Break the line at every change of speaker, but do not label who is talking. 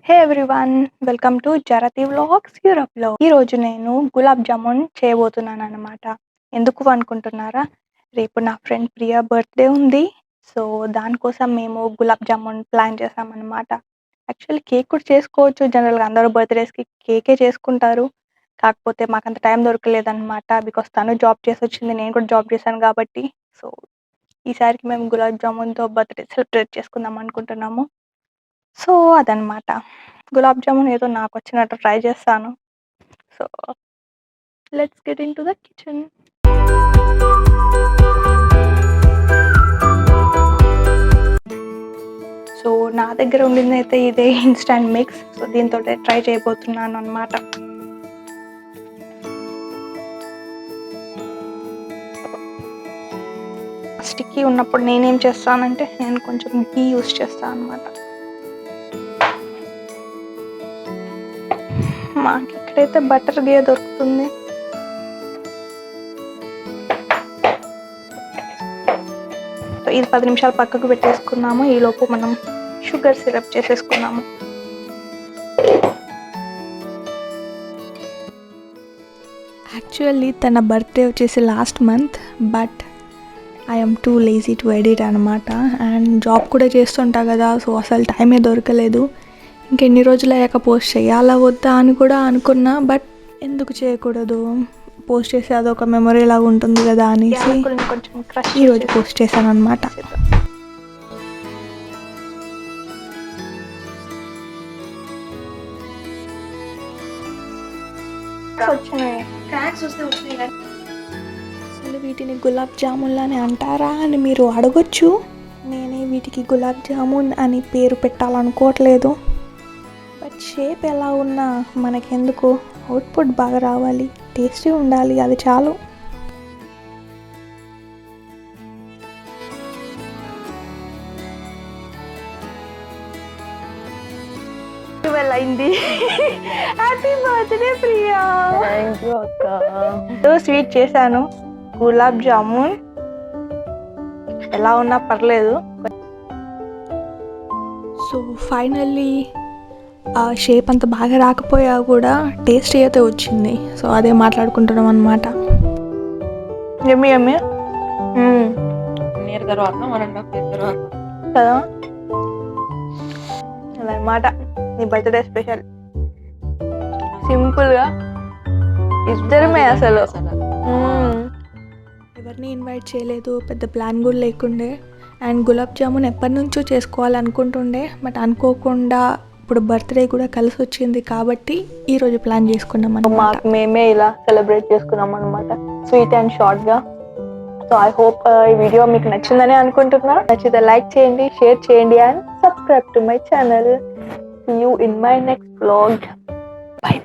Hey everyone, welcome to Jarathi vlogs యూరోప్లో. ఈరోజు నేను గులాబ్ జామున్ చేయబోతున్నాను అనమాట. ఎందుకు అనుకుంటున్నారా? రేపు నా ఫ్రెండ్ ప్రియా బర్త్డే ఉంది. సో దానికోసం మేము గులాబ్ జామున్ ప్లాన్ చేసామన్నమాట. యాక్చువల్లీ కేక్ కూడా చేసుకోవచ్చు, జనరల్గా అందరూ బర్త్డేస్కి కేకే చేసుకుంటారు. కాకపోతే మాకంత టైం దొరకలేదన్నమాట. బికాస్ తను జాబ్ చేసి వచ్చింది, నేను కూడా జాబ్ చేశాను కాబట్టి. సో ఈసారికి మేము గులాబ్ జామున్తో బర్త్డే సెలబ్రేట్ చేసుకుందాం అనుకుంటున్నాము. సో అదనమాట. గులాబ్ జామున్ ఏదో నాకు వచ్చినట్టు ట్రై చేస్తాను. So let's get in to the kitchen. So నా దగ్గర ఉండింది అయితే ఇదే ఇన్స్టంట్ మిక్స్. సో దీంతో ట్రై చేయబోతున్నాను అనమాట. స్టిక్కీ ఉన్నప్పుడు నేనేం చేస్తానంటే నేను కొంచెం గీ యూస్ చేస్తాను అనమాట. మాకు ఇక్కడైతే బటర్ గే దొరుకుతుంది. సో ఇది 10 నిమిషాలు పక్కకు పెట్టేసుకున్నాము. ఈలోపు మనం షుగర్ సిరప్ చేసేసుకున్నాము. యాక్చువల్లీ తన బర్త్డే వచ్చేసి last month, but I'm too lazy to edit అనమాట. అండ్ జాబ్ కూడా చేస్తుంటా కదా, సో అసలు టైమే దొరకలేదు. ఇంకెన్ని రోజులు అయ్యాక పోస్ట్ చేయాలా వద్దా అని కూడా అనుకున్నా, బట్ ఎందుకు చేయకూడదు, పోస్ట్ చేసి అదొక మెమొరీ లాగా ఉంటుంది కదా అనేసి ఈరోజు పోస్ట్ చేశాను అనమాట. అసలు వీటిని గులాబ్ జామున్లని అంటారా అని మీరు అడగొచ్చు. నేనే వీటికి గులాబ్ జామున్ అని పేరు పెట్టాలనుకోవట్లేదు. బట్ షేప్ ఎలా ఉన్నా మనకెందుకు, అవుట్పుట్ బాగా రావాలి, టేస్టీ ఉండాలి, అది చాలు. అయింది. Happy birthday Priya.
థ్యాంక్యూ అక్క.
స్వీట్ చేశాను, గులాబ్ జామున్ ఎలా ఉన్నా పర్లేదు. సో ఫైనల్లీ ఆ షేప్ అంత బాగా రాకపోయా కూడా టేస్ట్ అయితే వచ్చింది. సో అదే మాట్లాడుకుంటున్నాం అనమాట. ఎమ్మి ఎమ్మి
ఇయర్ తర్వాత 1.5 year తర్వాత
కదా అదనమాట. నీ బర్త్డే స్పెషల్. సింపుల్గా ఇద్దరమే అసలు. ఎవరిని ఇన్వైట్ చేయలేదు, పెద్ద ప్లాన్ కూడా లేకుండే. అండ్ గులాబ్ జామున్ ఎప్పటి నుంచో చేసుకోవాలనుకుంటుండే, బట్ అనుకోకుండా ఇప్పుడు బర్త్డే కూడా కలిసి వచ్చింది కాబట్టి ఈరోజు ప్లాన్ చేసుకున్నాం అన్నమాట. మాకు మేమే ఇలా సెలబ్రేట్ చేసుకున్నాం అనమాట, స్వీట్ అండ్ షార్ట్గా. సో ఐ హోప్ ఈ వీడియో మీకు నచ్చిందని అనుకుంటున్నా. నచ్చితే లైక్ చేయండి, షేర్ చేయండి and subscribe to my channel. See you in my next vlog. Bye.